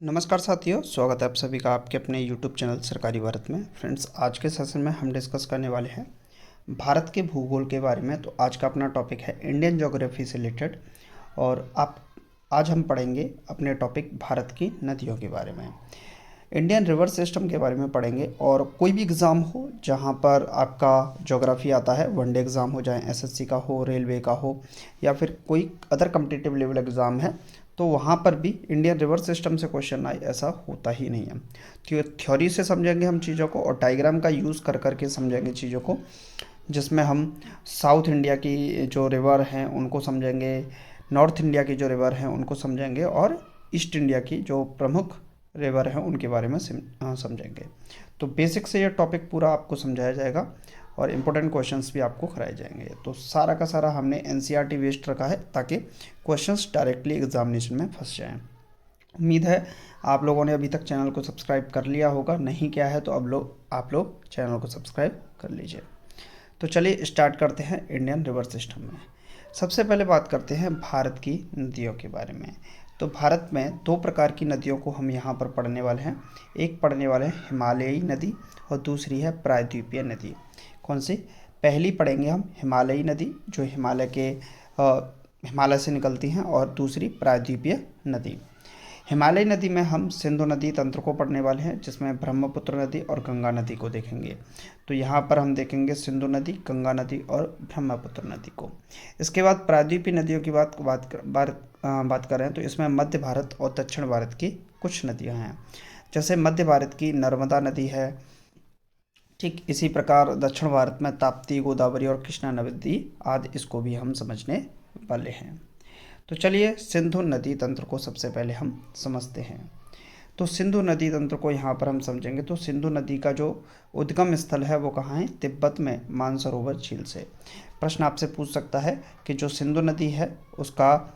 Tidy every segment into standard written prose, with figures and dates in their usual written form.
नमस्कार साथियों, स्वागत है आप सभी का आपके अपने यूट्यूब चैनल सरकारी भारत में। फ्रेंड्स, आज के सेशन में हम डिस्कस करने वाले हैं भारत के भूगोल के बारे में। तो आज का अपना टॉपिक है इंडियन ज्योग्राफी से रिलेटेड। और आज हम पढ़ेंगे अपने टॉपिक भारत की नदियों के बारे में, इंडियन रिवर सिस्टम के बारे में पढ़ेंगे। और कोई भी एग्ज़ाम हो जहाँ पर आपका ज्योग्राफी आता है, वनडे एग्ज़ाम हो, चाहे एसएससी का हो, रेलवे का हो, या फिर कोई अदर कम्पिटिटिव लेवल एग्ज़ाम है, तो वहाँ पर भी इंडियन रिवर सिस्टम से क्वेश्चन आए, ऐसा होता ही नहीं है। थ्योरी से समझेंगे हम चीज़ों को, और डायग्राम का यूज़ कर करके समझेंगे चीज़ों को, जिसमें हम साउथ इंडिया की जो रिवर हैं उनको समझेंगे, नॉर्थ इंडिया की जो रिवर हैं उनको समझेंगे, और ईस्ट इंडिया की जो प्रमुख रिवर हैं उनके बारे में समझेंगे। तो बेसिक से ये टॉपिक पूरा आपको समझाया जाएगा और इम्पोर्टेंट क्वेश्चंस भी आपको कराए जाएंगे। तो सारा का सारा हमने एनसीईआरटी बेस्ड रखा है ताकि क्वेश्चंस डायरेक्टली एग्जामिनेशन में फंस जाएं। उम्मीद है आप लोगों ने अभी तक चैनल को सब्सक्राइब कर लिया होगा, नहीं किया है तो आप लोग चैनल को सब्सक्राइब कर लीजिए। तो चलिए स्टार्ट करते हैं इंडियन रिवर सिस्टम में। सबसे पहले बात करते हैं भारत की नदियों के बारे में। तो भारत में दो प्रकार की नदियों को हम यहाँ पर पढ़ने वाले हैं। एक पढ़ने वाले हैं हिमालयी नदी और दूसरी है प्रायद्वीपीय नदी। कौन सी? पहली पढ़ेंगे हम हिमालयी नदी, जो हिमालय से निकलती हैं, और दूसरी प्रायद्वीपीय नदी। हिमालयी नदी में हम सिंधु नदी तंत्र को पढ़ने वाले हैं, जिसमें ब्रह्मपुत्र नदी और गंगा नदी को देखेंगे। तो यहाँ पर हम देखेंगे सिंधु नदी, गंगा नदी और ब्रह्मपुत्र नदी को। इसके बाद प्रायद्वीपीय नदियों की बात करें तो इसमें मध्य भारत और दक्षिण भारत की कुछ नदियाँ हैं। जैसे मध्य भारत की नर्मदा नदी है, ठीक इसी प्रकार दक्षिण भारत में ताप्ती, गोदावरी और कृष्णा नदी आदि, इसको भी हम समझने वाले हैं। तो चलिए सिंधु नदी तंत्र को सबसे पहले हम समझते हैं। तो सिंधु नदी तंत्र को यहाँ पर हम समझेंगे। तो सिंधु नदी का जो उद्गम स्थल है वो कहाँ है? तिब्बत में मानसरोवर झील से। प्रश्न आपसे पूछ सकता है कि जो सिंधु नदी है उसका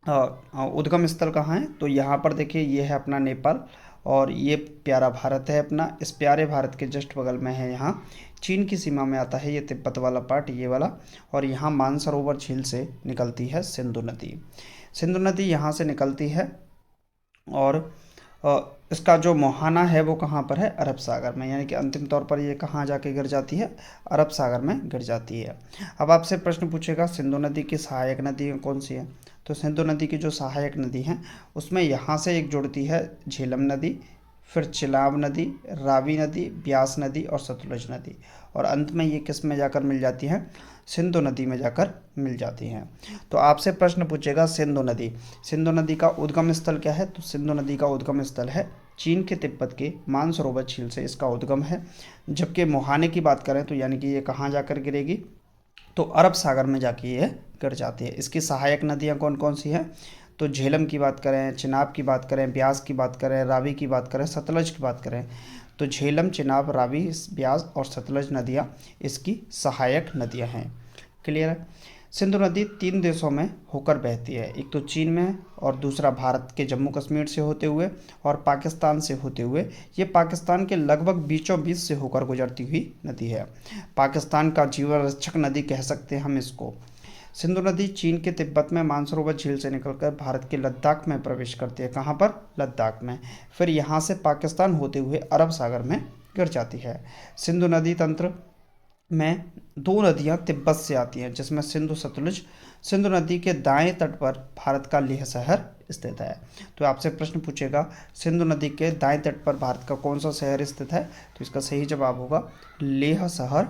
उद्गम स्थल कहाँ है? तो यहाँ पर देखिए, ये है अपना नेपाल, और ये प्यारा भारत है अपना। इस प्यारे भारत के जस्ट बगल में है, यहाँ चीन की सीमा में आता है ये तिब्बत वाला पार्ट, ये वाला। और यहाँ मानसरोवर झील से निकलती है सिंधु नदी। सिंधु नदी यहाँ से निकलती है, और इसका जो मुहाना है वो कहाँ पर है? अरब सागर में। यानी कि अंतिम तौर पर ये कहाँ जाके गिर जाती है? अरब सागर में गिर जाती है। अब आपसे प्रश्न पूछेगा सिंधु नदी की सहायक नदी कौन सी है? तो सिंधु नदी की जो सहायक नदी हैं उसमें यहाँ से एक जुड़ती है झेलम नदी, फिर चिनाब नदी, रावी नदी, ब्यास नदी और सतलुज नदी, और अंत में ये किस में जाकर मिल जाती हैं? सिंधु नदी में जाकर मिल जाती हैं। तो आपसे प्रश्न पूछेगा सिंधु नदी का उद्गम स्थल क्या है? तो सिंधु नदी का उद्गम स्थल है चीन के तिब्बत के मानसरोवर झील से इसका उद्गम है। जबकि मुहाने की बात करें तो यानी कि ये कहाँ जाकर गिरेगी? तो अरब सागर में जाके ये गिर जाती है। इसकी सहायक नदियाँ कौन कौन सी हैं? तो झेलम की बात करें, चिनाब की बात करें, ब्यास की बात करें, रावी की बात करें, सतलज की बात करें, तो झेलम, चिनाब, रावी, ब्यास और सतलज नदियाँ इसकी सहायक नदियाँ हैं। क्लियर है? सिंधु नदी 3 देशों में होकर बहती है, एक तो चीन में, और दूसरा भारत के जम्मू कश्मीर से होते हुए, और पाकिस्तान से होते हुए। ये पाकिस्तान के लगभग बीचों बीच से होकर गुजरती हुई नदी है। पाकिस्तान का जीवन रक्षक नदी कह सकते हैं हम इसको। सिंधु नदी चीन के तिब्बत में मानसरोवर झील से निकलकर भारत के लद्दाख में प्रवेश करती है। कहाँ पर? लद्दाख में। फिर यहाँ से पाकिस्तान होते हुए अरब सागर में गिर जाती है। सिंधु नदी तंत्र में 2 नदियाँ तिब्बत से आती हैं, जिसमें सिंधु सतलुज। सिंधु नदी के दाएं तट पर भारत का लेह शहर स्थित है। तो आपसे प्रश्न पूछेगा सिंधु नदी के दाएं तट पर भारत का कौन सा शहर स्थित है? तो इसका सही जवाब होगा लेह शहर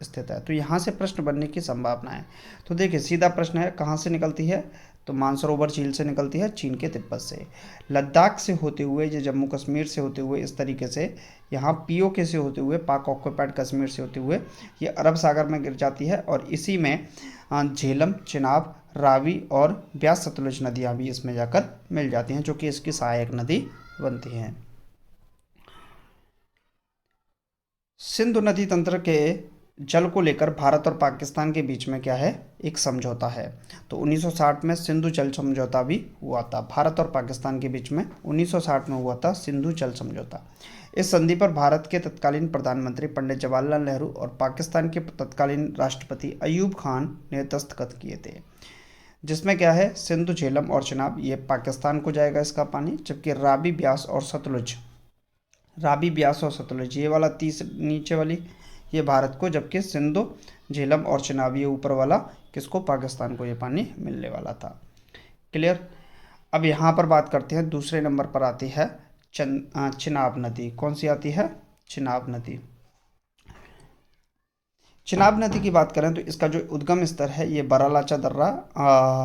स्थित है। तो यहाँ से प्रश्न बनने की संभावना है। तो देखिए, सीधा प्रश्न है, कहाँ से निकलती है? तो मानसरोवर झील से निकलती है, चीन के तिब्बत से। लद्दाख से होते हुए, ये जम्मू कश्मीर से होते हुए, इस तरीके से यहाँ पीओके से होते हुए, पाक ऑक्युपाइड कश्मीर से होते हुए ये अरब सागर में गिर जाती है। और इसी में झेलम, चिनाब, रावी और ब्यास, सतलुज नदियाँ भी इसमें जाकर मिल जाती हैं, जो कि इसकी सहायक नदी बनती हैं। सिंधु नदी तंत्र के जल को लेकर भारत और पाकिस्तान के बीच में क्या है? एक समझौता है। तो 1960 में सिंधु जल समझौता भी हुआ था। भारत और पाकिस्तान के बीच में 1960 में हुआ था सिंधु जल समझौता। इस संधि पर भारत के तत्कालीन प्रधानमंत्री पंडित जवाहरलाल नेहरू और पाकिस्तान के तत्कालीन राष्ट्रपति अयूब खान ने दस्तखत किए थे। जिसमें क्या है, सिंधु, झेलम और चिनाब ये पाकिस्तान को जाएगा इसका पानी, जबकि रावी, ब्यास और सतलुज, रावी, ब्यास और सतलुज ये वाला तीस नीचे वाली ये भारत को, जबकि सिंधु, झेलम और चिनाब ये ऊपर वाला किसको, पाकिस्तान को ये पानी मिलने वाला था। क्लियर। अब यहाँ पर बात करते हैं, दूसरे नंबर पर आती है चिनाब नदी। कौन सी आती है, चिनाब नदी। चिनाब नदी की बात करें तो इसका जो उद्गम स्तर है ये बड़ा दर्रा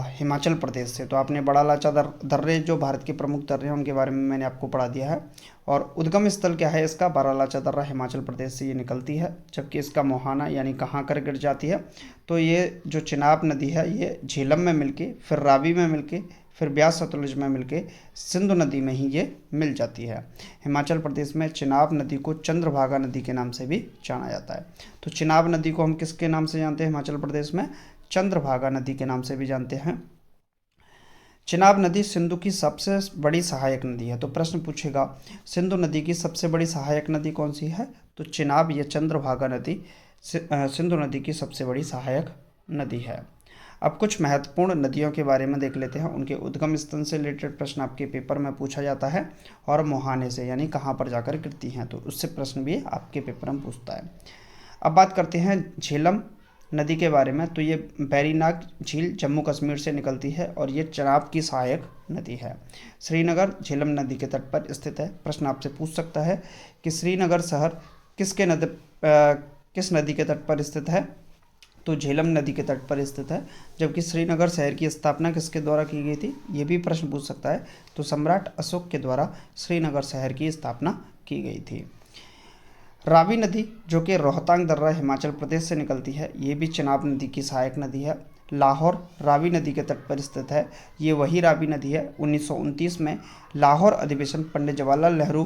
हिमाचल प्रदेश से। तो आपने बड़ा दर्रे जो भारत के प्रमुख दर्रे हैं उनके बारे में मैंने आपको पढ़ा दिया है। और उद्गम स्थल क्या है इसका, बड़ा दर्रा हिमाचल प्रदेश से ये निकलती है, जबकि इसका मुहाना यानी कहाँ कर गिर जाती है, तो ये जो चिनाब नदी है ये झेलम में मिलके, फिर रावी में मिलके, फिर ब्यास सतलुज में मिलके सिंधु नदी में ही ये मिल जाती है। हिमाचल प्रदेश में चिनाब नदी को चंद्रभागा नदी के नाम से भी जाना जाता है। तो चिनाब नदी को हम किसके नाम से जानते हैं हिमाचल प्रदेश में, चंद्रभागा नदी के नाम से भी जानते हैं। चिनाब नदी सिंधु की सबसे बड़ी सहायक नदी है। तो प्रश्न पूछेगा सिंधु नदी की सबसे बड़ी सहायक नदी कौन सी है, तो चिनाब या चंद्रभागा नदी सिंधु नदी की सबसे बड़ी सहायक नदी है। अब कुछ महत्वपूर्ण नदियों के बारे में देख लेते हैं, उनके उद्गम स्थल से रिलेटेड प्रश्न आपके पेपर में पूछा जाता है, और मुहाने से यानी कहाँ पर जाकर गिरती हैं, तो उससे प्रश्न भी आपके पेपर में पूछता है। अब बात करते हैं झेलम नदी के बारे में। तो ये बैरीनाग झील जम्मू कश्मीर से निकलती है और ये चिनाब की सहायक नदी है। श्रीनगर झेलम नदी के तट पर स्थित है। प्रश्न आपसे पूछ सकता है कि श्रीनगर शहर किस नदी के तट पर स्थित है, तो झेलम नदी के तट पर स्थित है। जबकि श्रीनगर शहर की स्थापना किसके द्वारा की गई थी, ये भी प्रश्न पूछ सकता है, तो सम्राट अशोक के द्वारा श्रीनगर शहर की स्थापना की गई थी। रावी नदी जो कि रोहतांग दर्रा हिमाचल प्रदेश से निकलती है, ये भी चिनाब नदी की सहायक नदी है। लाहौर रावी नदी के तट पर स्थित है। ये वही रावी नदी है। 1929 में लाहौर अधिवेशन पंडित जवाहरलाल नेहरू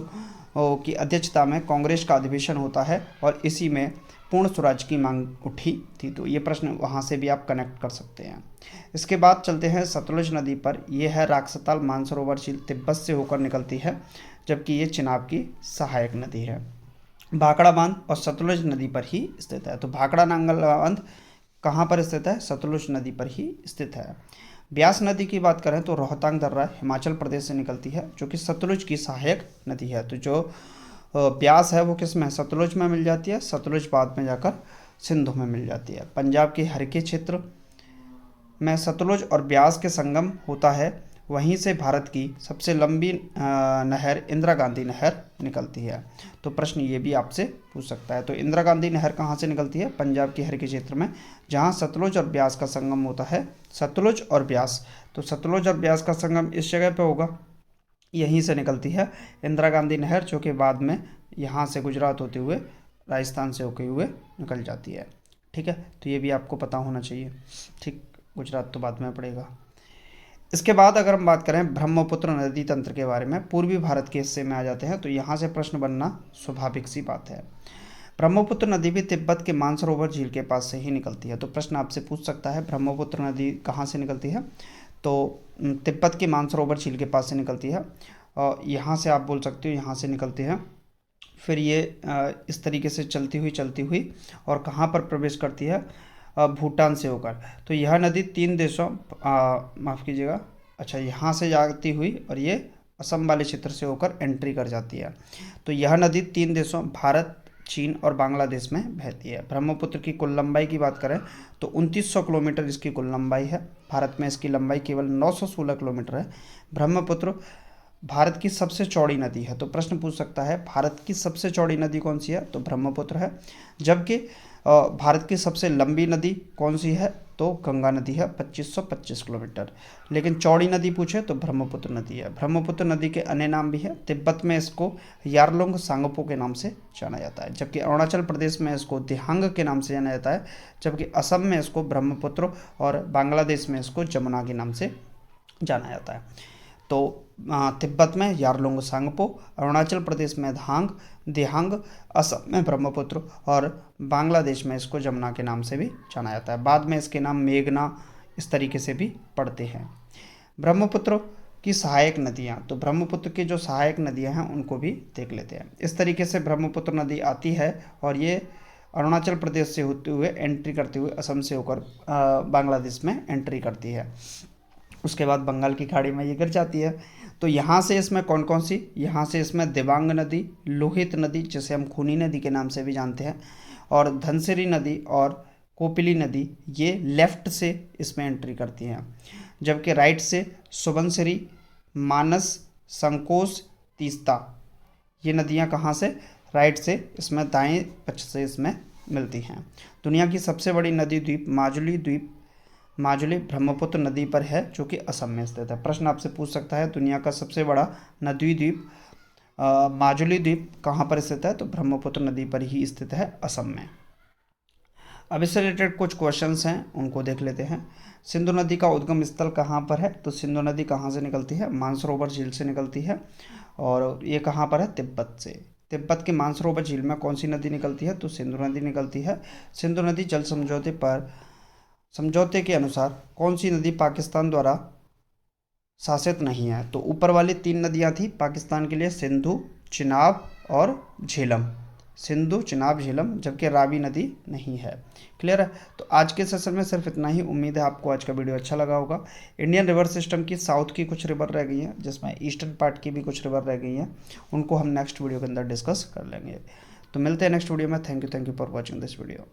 की अध्यक्षता में कांग्रेस का अधिवेशन होता है और इसी में पूर्ण स्वराज की मांग उठी थी। तो ये प्रश्न वहाँ से भी आप कनेक्ट कर सकते हैं। इसके बाद चलते हैं सतलुज नदी पर। यह है राक्षताल मानसरोवर झील तिब्बत से होकर निकलती है, जबकि ये चिनाब की सहायक नदी है। भाखड़ा बांध और सतलुज नदी पर ही स्थित है। तो भाखड़ा नांगल बांध कहाँ पर स्थित है, सतलुज नदी पर ही स्थित है। ब्यास नदी की बात करें तो रोहतांग दर्रा हिमाचल प्रदेश से निकलती है, जो कि सतलुज की सहायक नदी है। तो जो ब्यास है वो किस में, सतलुज में मिल जाती है। सतलुज बाद में जाकर सिंधु में मिल जाती है। पंजाब के हरके क्षेत्र में सतलुज और ब्यास के संगम होता है। वहीं से भारत की सबसे लंबी नहर इंदिरा गांधी नहर निकलती है। तो प्रश्न ये भी आपसे पूछ सकता है। तो इंदिरा गांधी नहर कहाँ से निकलती है, पंजाब के हरके क्षेत्र में, जहाँ सतलुज और ब्यास का संगम होता है। सतलुज और ब्यास, तो सतलुज और ब्यास का संगम इस जगह पे होगा, यहीं से निकलती है इंदिरा गांधी नहर, जो कि बाद में यहाँ से गुजरात होते हुए राजस्थान से होते हुए निकल जाती है। ठीक है, तो ये भी आपको पता होना चाहिए। ठीक, गुजरात तो बाद में पड़ेगा। इसके बाद अगर हम बात करें ब्रह्मपुत्र नदी तंत्र के बारे में, पूर्वी भारत के हिस्से में आ जाते हैं, तो यहाँ से प्रश्न बनना स्वाभाविक सी बात है। ब्रह्मपुत्र नदी भी तिब्बत के मानसरोवर झील के पास से ही निकलती है। तो प्रश्न आपसे पूछ सकता है ब्रह्मपुत्र नदी कहाँ से निकलती है, तो तिब्बत के मानसरोवर झील के पास से निकलती है। और यहाँ से आप बोल सकते हो यहाँ से निकलती है, फिर ये इस तरीके से चलती हुई और कहाँ पर प्रवेश करती है, भूटान से होकर। तो यह नदी 3 देशों, माफ़ कीजिएगा, अच्छा यहाँ से जाती हुई और ये असम वाले क्षेत्र से होकर एंट्री कर जाती है। तो यह नदी 3 देशों भारत, चीन और बांग्लादेश में बहती है। ब्रह्मपुत्र की कुल लंबाई की बात करें तो 2900 किलोमीटर इसकी कुल लंबाई है। भारत में इसकी लंबाई केवल 916 किलोमीटर है। ब्रह्मपुत्र भारत की सबसे चौड़ी नदी है। तो प्रश्न पूछ सकता है भारत की सबसे चौड़ी नदी कौन सी है, तो ब्रह्मपुत्र है। जबकि भारत की सबसे लंबी नदी कौन सी है, तो गंगा नदी है 2525 किलोमीटर। लेकिन चौड़ी नदी पूछे तो ब्रह्मपुत्र नदी है। ब्रह्मपुत्र नदी के अन्य नाम भी है। तिब्बत में इसको यारलुंग सांगपो के नाम से जाना जाता है, जबकि अरुणाचल प्रदेश में इसको दिहांग के नाम से जाना जाता है, जबकि असम में इसको ब्रह्मपुत्र और बांग्लादेश में इसको जमुना के नाम से जाना जाता है। तो तिब्बत में यारलुंग सांगपो, अरुणाचल प्रदेश में दिहांग, असम में ब्रह्मपुत्र और बांग्लादेश में इसको जमुना के नाम से भी जाना जाता है। बाद में इसके नाम मेघना इस तरीके से भी पड़ते हैं। ब्रह्मपुत्र की सहायक नदियाँ, तो ब्रह्मपुत्र की जो सहायक नदियाँ हैं उनको भी देख लेते हैं। इस तरीके से ब्रह्मपुत्र नदी आती है और ये अरुणाचल प्रदेश से होते हुए एंट्री करते हुए असम से होकर बांग्लादेश में एंट्री करती है। उसके बाद बंगाल की खाड़ी में ये गिर जाती है। तो यहाँ से इसमें कौन कौन सी, यहाँ से इसमें दिबांग नदी, लोहित नदी जिसे हम खूनी नदी के नाम से भी जानते हैं, और धनसिरी नदी और कोपिली नदी, ये लेफ्ट से इसमें एंट्री करती हैं। जबकि राइट से सुबनसिरी, मानस, संकोच, तीस्ता, ये नदियाँ कहाँ से, राइट से इसमें दाएं पक्ष से इसमें मिलती हैं। दुनिया की सबसे बड़ी नदी द्वीप माजुली ब्रह्मपुत्र नदी पर है, जो कि असम में स्थित है। प्रश्न आपसे पूछ सकता है दुनिया का सबसे बड़ा नदी द्वीप माजुली द्वीप कहाँ पर स्थित है, तो ब्रह्मपुत्र नदी पर ही स्थित है, असम में। अब इससे रिलेटेड कुछ क्वेश्चंस हैं, उनको देख लेते हैं। सिंधु नदी का उद्गम स्थल कहाँ पर है, तो सिंधु नदी कहाँ से निकलती है, मानसरोवर झील से निकलती है, और ये कहाँ पर है, तिब्बत से। तिब्बत के मानसरोवर झील में कौन सी नदी निकलती है, तो सिंधु नदी निकलती है। सिंधु नदी जल समझौते के अनुसार कौन सी नदी पाकिस्तान द्वारा शासित नहीं है, तो ऊपर वाली 3 नदियां थी पाकिस्तान के लिए, सिंधु, चिनाब और झेलम। सिंधु, चिनाब, झेलम, जबकि रावी नदी नहीं है। क्लियर है। तो आज के सेशन में सिर्फ इतना ही। उम्मीद है आपको आज का वीडियो अच्छा लगा होगा। इंडियन रिवर सिस्टम की साउथ की कुछ रिवर रह गई हैं, जिसमें ईस्टर्न पार्ट की भी कुछ रिवर रह गई हैं, उनको हम नेक्स्ट वीडियो के अंदर डिस्कस कर लेंगे। तो मिलते हैं नेक्स्ट वीडियो में। Thank you for watching this video.